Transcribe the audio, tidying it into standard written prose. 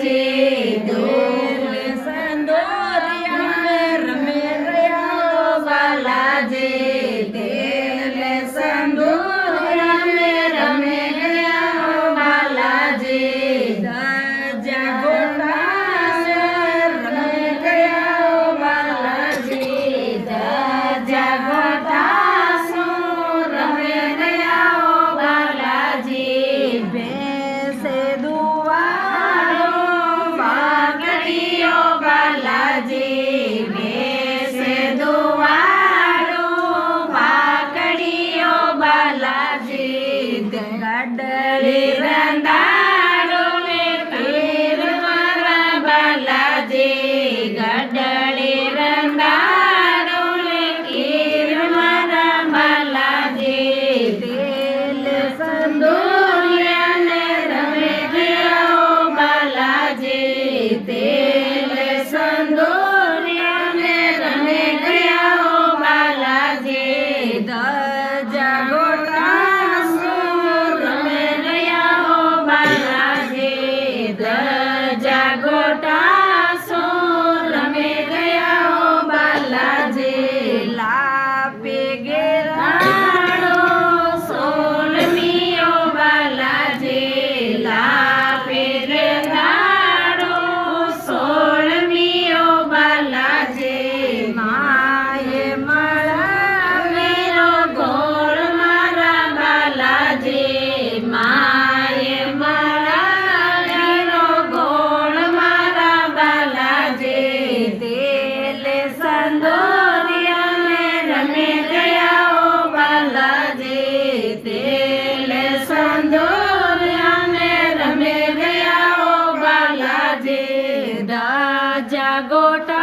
बालाजी दिल संदोरिया में रमे गया बालाजी दिल संदोरिया में रमे गया बालाजी ध्वजा गोटा से रमे गया बालाजी ध्वजा गोटा से रमे गया बालाजी बेसे दुआरो पाकड़ियो बालाजी बेसे दुआरो पाकड़ियो बालाजी गडली रंदारो में तीर मारा बालाजी गडली रंदारो में तीर मारा बालाजी दिल संदूरिया ने रमे गया बालाजी दिल संदूरिया ने रमे गया बालाजी ध्वजा गोटा सो रमे गया बालाजी ध्वजा गोटा सो रमे गया बालाजी लापे गेराड़ो सोलमियो बालाजी लापे गेराड़ो सोलमियो बालाजी माये मळा मेरो गोर मारा बालाजी माये मळा मेरो गोर मारा बालाजी दिल संदोरिया में रमे गया बालाजी दिल संदोरिया में रमे गया बालाजी ध्वजा गोटा